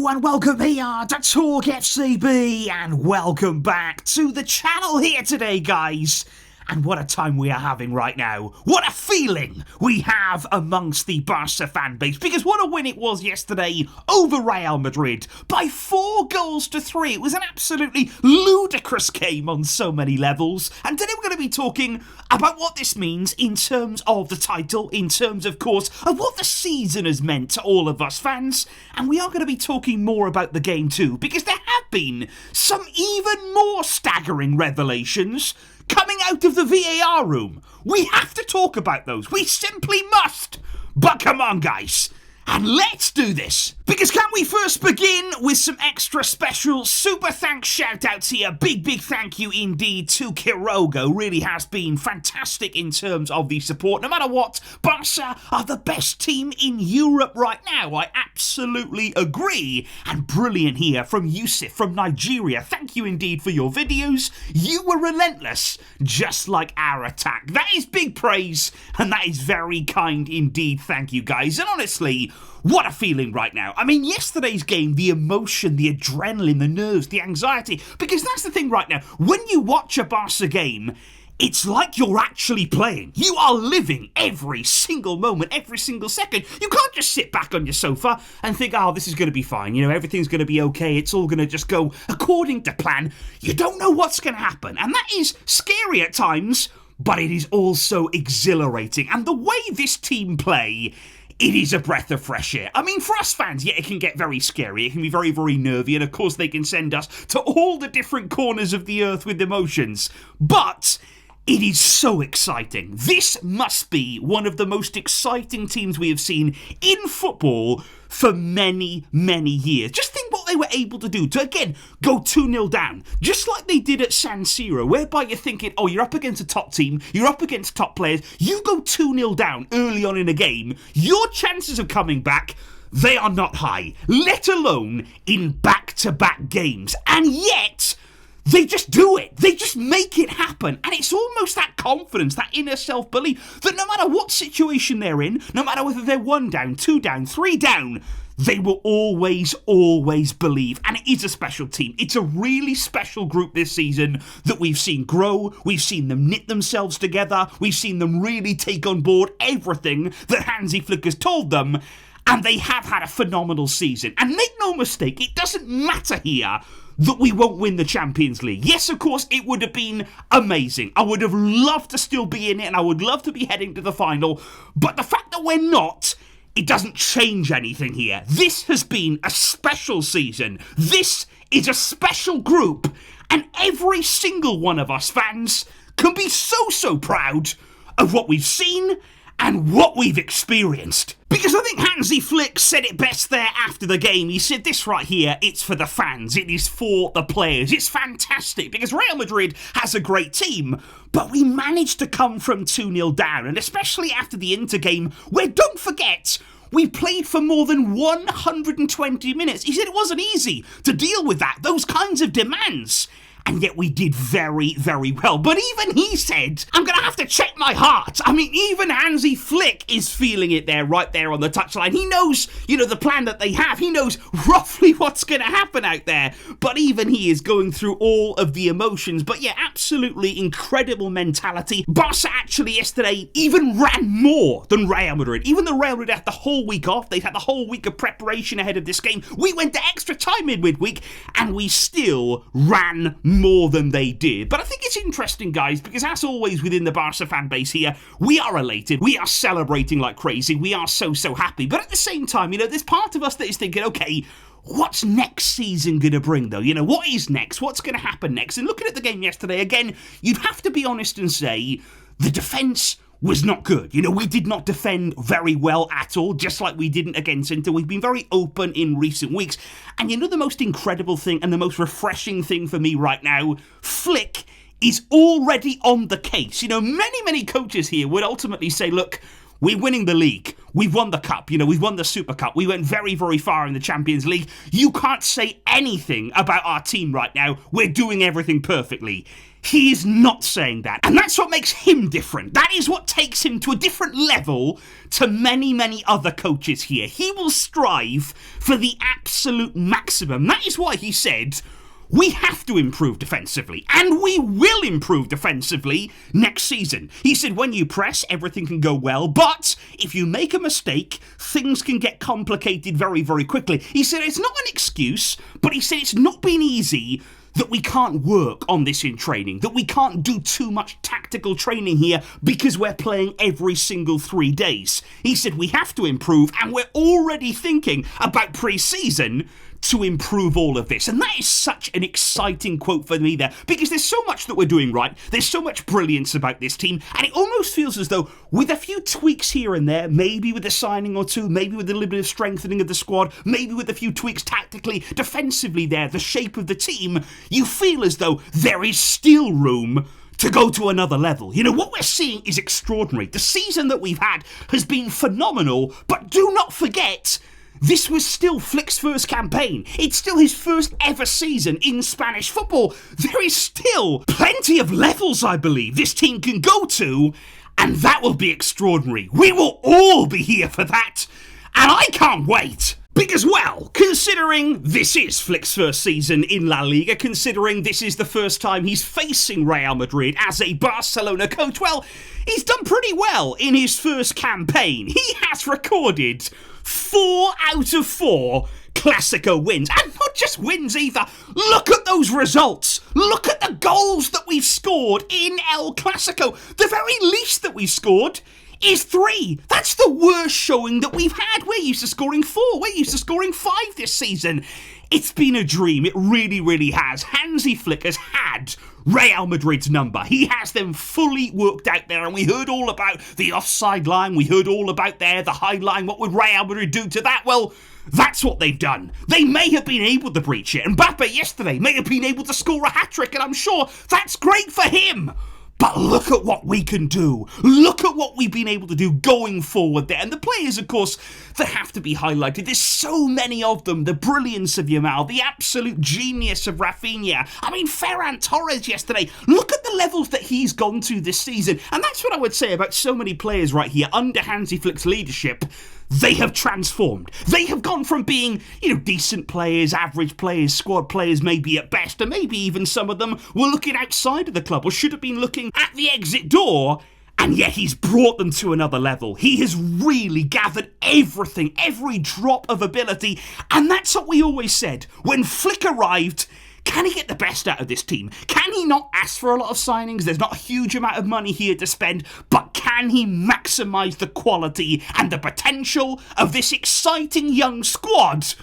and welcome here to TalkFCB, and welcome back to the channel here today, guys. And what a time we are having right now. What a feeling we have amongst the Barca fan base. Because what a win it was yesterday over Real Madrid by 4-3. It was an absolutely ludicrous game on so many levels. And today we're going to be talking about what this means in terms of the title, in terms, of course, of what the season has meant to all of us fans. And we are going to be talking more about the game too, because there have been some even more staggering revelations coming out of the VAR room. We have to talk about those. We simply must. But come on, guys. And let's do this. Because can we first begin with some extra special super thanks shoutouts here. Big thank you indeed to Quiroga. Really has been fantastic in terms of the support. No matter what, Barca are the best team in Europe right now. I absolutely agree. And brilliant here from Yusuf from Nigeria. Thank you indeed for your videos. You were relentless, just like our attack. That is big praise, and that is very kind indeed. Thank you, guys. And honestly, what a feeling right now. I mean, yesterday's game, the emotion, the adrenaline, the nerves, the anxiety, because that's the thing right now. When you watch a Barca game, it's like you're actually playing. You are living every single moment, every single second. You can't just sit back on your sofa and think, oh, this is going to be fine. You know, everything's going to be okay. It's all going to just go according to plan. You don't know what's going to happen. And that is scary at times, but it is also exhilarating. And the way this team play, it is a breath of fresh air. I mean, for us fans, yeah, it can get very scary. It can be very nervy. And of course, they can send us to all the different corners of the earth with emotions. But it is so exciting. This must be one of the most exciting teams we have seen in football for many years. Just think what they were able to do to, again, go 2-0 down. Just like they did at San Siro, whereby you're thinking, oh, you're up against a top team, you're up against top players, you go 2-0 down early on in a game, your chances of coming back, they are not high, let alone in back-to-back games. And yet, they just do it. They just make it happen. And it's almost that confidence, that inner self-belief, that no matter what situation they're in, no matter whether they're 1 down, 2 down, 3 down, they will always believe. And it is a special team. It's a really special group this season that we've seen grow. We've seen them knit themselves together. We've seen them really take on board everything that Hansi Flick has told them. And they have had a phenomenal season. And make no mistake, it doesn't matter here that we won't win the Champions League. Yes, of course, it would have been amazing. I would have loved to still be in it, and I would love to be heading to the final. But the fact that we're not, it doesn't change anything here. This has been a special season. This is a special group. And every single one of us fans can be so proud of what we've seen and what we've experienced. Because I think Hansi Flick said it best there after the game. He said this right here, it's for the fans, it is for the players. It's fantastic because Real Madrid has a great team, but we managed to come from 2-0 down, and especially after the Inter game, where, don't forget, we played for more than 120 minutes. He said it wasn't easy to deal with that, those kinds of demands. And yet we did very well. But even he said, I'm going to have to check my heart. I mean, even Hansi Flick is feeling it there, right there on the touchline. He knows, the plan that they have. He knows roughly what's going to happen out there. But even he is going through all of the emotions. But yeah, absolutely incredible mentality. Barca actually yesterday even ran more than Real Madrid. Even though Real Madrid had the whole week off, they had the whole week of preparation ahead of this game. We went to extra time in midweek, and we still ran more than they did. But I think it's interesting, guys, because as always within the Barca fan base here, we are elated, we are celebrating like crazy, we are so happy. But at the same time, there's part of us that is thinking, okay, what's next season going to bring, though? What is next? What's going to happen next? And looking at the game yesterday, again, you'd have to be honest and say the defence was not good. We did not defend very well at all, just like we didn't against Inter. We've been very open in recent weeks. And the most incredible thing and the most refreshing thing for me right now, Flick is already on the case. Many coaches here would ultimately say, look, We're winning the league. We've won the cup. We've won the Super Cup. We went very, very far in the Champions League. You can't say anything about our team right now. We're doing everything perfectly. He is not saying that. And that's what makes him different. That is what takes him to a different level to many, many other coaches here. He will strive for the absolute maximum. That is why he said, we have to improve defensively, and we will improve defensively next season. He said, when you press, everything can go well, but if you make a mistake, things can get complicated very, very quickly. He said it's not an excuse, but he said it's not been easy, that we can't work on this in training, that we can't do too much tactical training here because we're playing every single 3 days. He said we have to improve, and we're already thinking about pre-season to improve all of this. And that is such an exciting quote for me there, because there's so much that we're doing right, there's so much brilliance about this team, and it almost feels as though with a few tweaks here and there, maybe with a signing or two, maybe with a little bit of strengthening of the squad, maybe with a few tweaks tactically, defensively there, the shape of the team, you feel as though there is still room to go to another level. What we're seeing is extraordinary. The season that we've had has been phenomenal, but do not forget, this was still Flick's first campaign. It's still his first ever season in Spanish football. There is still plenty of levels, I believe, this team can go to, and that will be extraordinary. We will all be here for that, and I can't wait. Because, well, considering this is Flick's first season in La Liga, considering this is the first time he's facing Real Madrid as a Barcelona coach, well, he's done pretty well in his first campaign. He has recorded 4 out of 4 Clasico wins. And not just wins either. Look at those results. Look at the goals that we've scored in El Clasico. The very least that we've scored is 3. That's the worst showing that we've had. We're used to scoring 4. We're used to scoring 5 this season. It's been a dream. It really, really has. Hansi Flick has had Real Madrid's number. He has them fully worked out there, and we heard all about the offside line. We heard all about the high line. What would Real Madrid do to that? Well, that's what they've done. They may have been able to breach it. Mbappe yesterday may have been able to score a hat-trick, and I'm sure that's great for him. But look at what we can do. Look at what we've been able to do going forward there. And the players, of course, that have to be highlighted. There's so many of them. The brilliance of Yamal, the absolute genius of Raphinha. I mean, Ferran Torres yesterday. Look at the levels that he's gone to this season. And that's what I would say about so many players right here under Hansi Flick's leadership. They have transformed. They have gone from being, decent players, average players, squad players maybe at best, and maybe even some of them were looking outside of the club or should have been looking at the exit door, and yet he's brought them to another level. He has really gathered everything, every drop of ability, and that's what we always said. When Flick arrived, can he get the best out of this team? Can he not ask for a lot of signings? There's not a huge amount of money here to spend, but can he maximise the quality and the potential of this exciting young squad?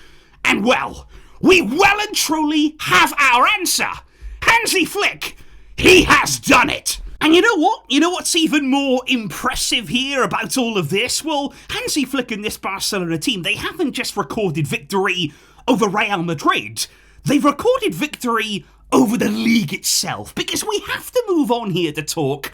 And well, we well and truly have our answer. Hansi Flick, he has done it. And you know what? You know what's even more impressive here about all of this? Well, Hansi Flick and this Barcelona team, they haven't just recorded victory over Real Madrid. They've recorded victory over the league itself, because we have to move on here to talk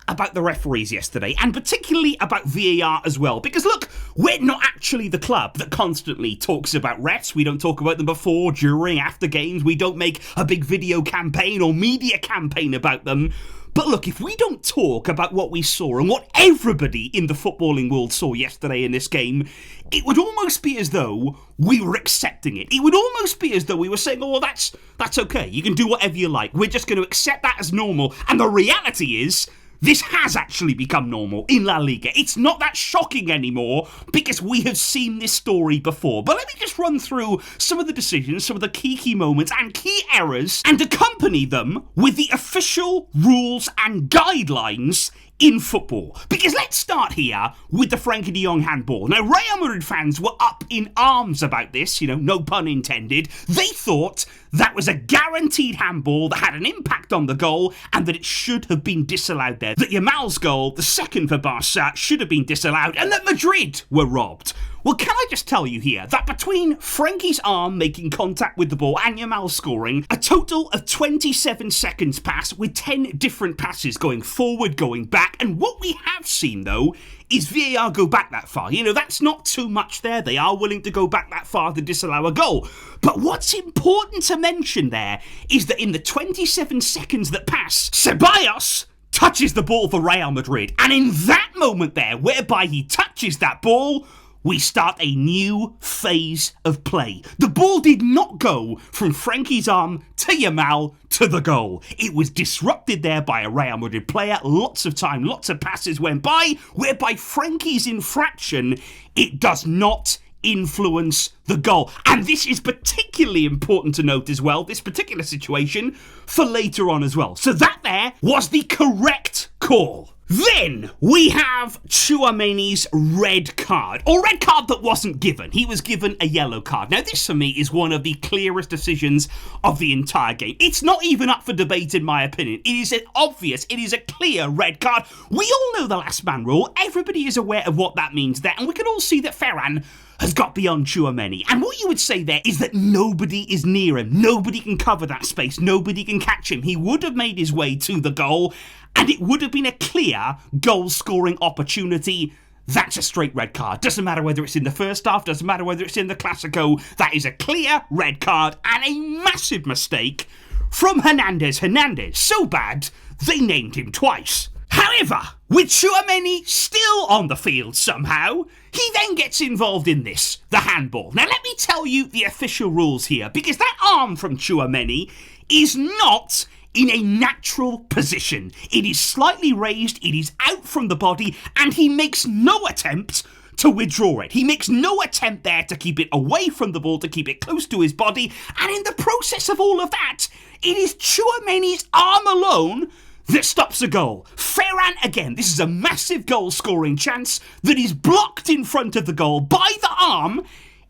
about the referees yesterday, and particularly about VAR as well, because look, we're not actually the club that constantly talks about refs. We don't talk about them before, during, after games. We don't make a big video campaign or media campaign about them. But look, if we don't talk about what we saw and what everybody in the footballing world saw yesterday in this game, it would almost be as though we were accepting it. It would almost be as though we were saying, oh, well, that's okay. You can do whatever you like. We're just going to accept that as normal. And the reality is, this has actually become normal in La Liga. It's not that shocking anymore because we have seen this story before. But let me just run through some of the decisions, some of the key moments and key errors, and accompany them with the official rules and guidelines in football. Because let's start here with the Frenkie de Jong handball. Now, Real Madrid fans were up in arms about this, no pun intended. They thought that was a guaranteed handball that had an impact on the goal and that it should have been disallowed there. That Yamal's goal, the second for Barca, should have been disallowed and that Madrid were robbed. Well, can I just tell you here that between Frankie's arm making contact with the ball and Yamal scoring, a total of 27 seconds pass with 10 different passes going forward, going back, and what we have seen, though, is VAR go back that far. You know, that's not too much there. They are willing to go back that far to disallow a goal. But what's important to mention there is that in the 27 seconds that pass, Ceballos touches the ball for Real Madrid. And in that moment there, whereby he touches that ball, we start a new phase of play. The ball did not go from Frankie's arm to Yamal to the goal. It was disrupted there by a Real Madrid player. Lots of time, lots of passes went by, whereby Frankie's infraction, it does not influence the goal. And this is particularly important to note as well, this particular situation, for later on as well. So that there was the correct call. Then we have Chumeni's red card, or red card that wasn't given. He was given a yellow card. Now this for me is one of the clearest decisions of the entire game. It's not even up for debate in my opinion. It is obvious, it is a clear red card. We all know the last man rule. Everybody is aware of what that means there, and we can all see that Ferran has got beyond Chumeni. And what you would say there is that nobody is near him. Nobody can cover that space. Nobody can catch him. He would have made his way to the goal, and it would have been a clear goal-scoring opportunity. That's a straight red card. Doesn't matter whether it's in the first half, doesn't matter whether it's in the Clasico. That is a clear red card and a massive mistake from Hernandez. Hernandez, so bad, they named him twice. However, with Chumeni still on the field somehow, he then gets involved in this, the handball. Now let me tell you the official rules here, because that arm from Chumeni is not in a natural position. It is slightly raised, it is out from the body, and he makes no attempt to withdraw it. He makes no attempt there to keep it away from the ball, to keep it close to his body, and in the process of all of that, it is Chumeni's arm alone that stops a goal. Ferran, again, this is a massive goal-scoring chance that is blocked in front of the goal by the arm.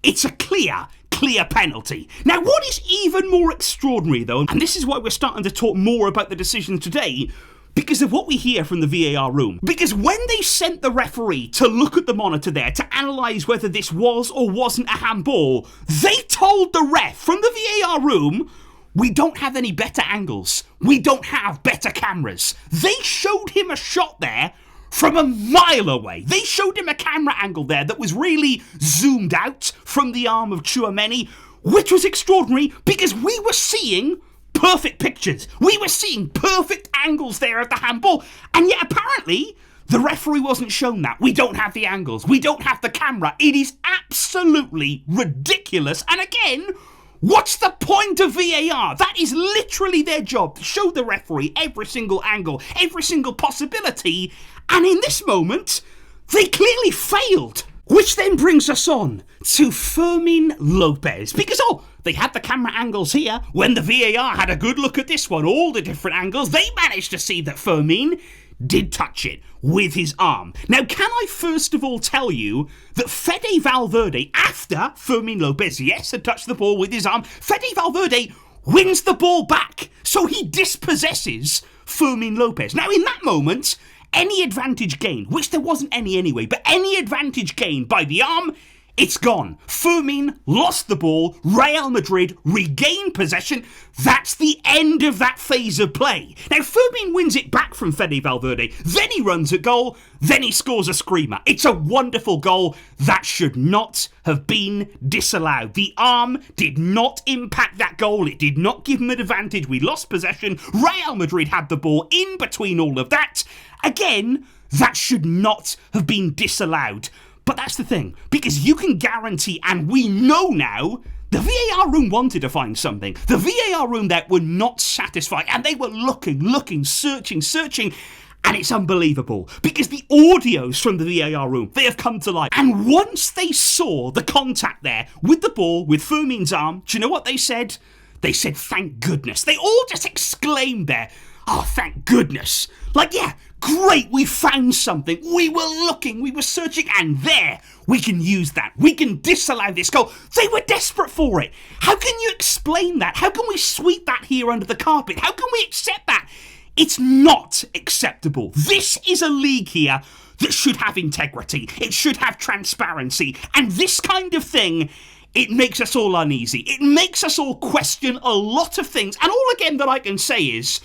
It's a clear penalty. Now, what is even more extraordinary, though, and this is why we're starting to talk more about the decision today, because of what we hear from the VAR room. Because when they sent the referee to look at the monitor there to analyse whether this was or wasn't a handball, they told the ref from the VAR room, we don't have any better angles. We don't have better cameras. They showed him a shot there from a mile away. They showed him a camera angle there that was really zoomed out from the arm of Chumeni, which was extraordinary because we were seeing perfect pictures. We were seeing perfect angles there of the handball, and yet apparently the referee wasn't shown that. We don't have the angles. We don't have the camera. It is absolutely ridiculous. And again, what's the point of VAR? That is literally their job, to show the referee every single angle, every single possibility, and in this moment, they clearly failed. Which then brings us on to Fermín López, because, they had the camera angles here. When the VAR had a good look at this one, all the different angles, they managed to see that Fermín did touch it with his arm. Now, can I first of all tell you that Fede Valverde, after Fermín López, yes, had touched the ball with his arm, Fede Valverde wins the ball back. So he dispossesses Fermín López. Now, in that moment, any advantage gained, which there wasn't any anyway, but any advantage gained by the arm, it's gone. Fermín lost the ball. Real Madrid regained possession. That's the end of that phase of play. Now, Fermín wins it back from Fede Valverde. Then he runs a goal. Then he scores a screamer. It's a wonderful goal. That should not have been disallowed. The arm did not impact that goal. It did not give him an advantage. We lost possession. Real Madrid had the ball in between all of that. Again, that should not have been disallowed. But that's the thing, because you can guarantee, and we know now, the VAR room wanted to find something. The VAR room there were not satisfied, and they were looking, searching, and it's unbelievable, because the audios from the VAR room, they have come to life. And once they saw the contact there with the ball, with Fermín's arm, do you know what they said? They said, thank goodness. They all just exclaimed there, oh, thank goodness. Like, yeah, great, we found something. We were looking, we were searching, and there, we can use that. We can disallow this goal. They were desperate for it. How can you explain that? How can we sweep that here under the carpet? How can we accept that? It's not acceptable. This is a league here that should have integrity. It should have transparency. And this kind of thing, it makes us all uneasy. It makes us all question a lot of things. And all again that I can say is,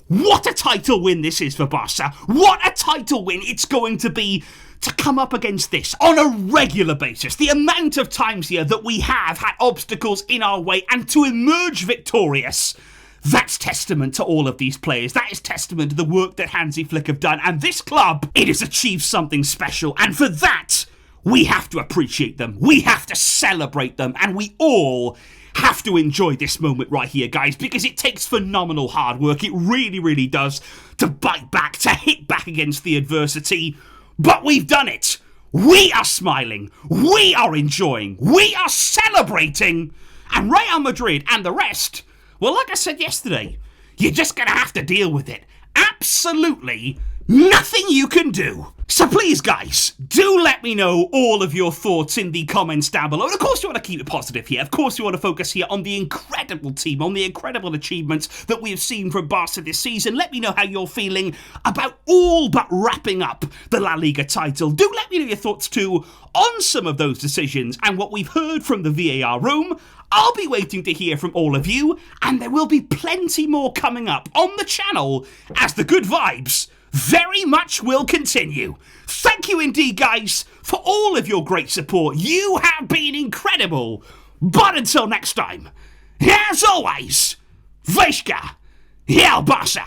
what a title win this is for Barca. What a title win it's going to be to come up against this on a regular basis. The amount of times here that we have had obstacles in our way and to emerge victorious, that's testament to all of these players. That is testament to the work that Hansi Flick have done. And this club, it has achieved something special. And for that, we have to appreciate them. We have to celebrate them. And we all have to enjoy this moment right here, guys, because it takes phenomenal hard work. It really, really does, to bite back, to hit back against the adversity. But we've done it. We are smiling. We are enjoying. We are celebrating. And Real Madrid and the rest, well, like I said yesterday, you're just going to have to deal with it. Absolutely nothing you can do. So please, guys, do let me know all of your thoughts in the comments down below. And of course, you want to keep it positive here. Of course, you want to focus here on the incredible team, on the incredible achievements that we have seen from Barca this season. Let me know how you're feeling about all but wrapping up the La Liga title. Do let me know your thoughts too on some of those decisions and what we've heard from the VAR room. I'll be waiting to hear from all of you, and there will be plenty more coming up on the channel as the good vibes very much will continue. Thank you indeed, guys, for all of your great support. You have been incredible. But until next time, as always, Vejka, Real Barca.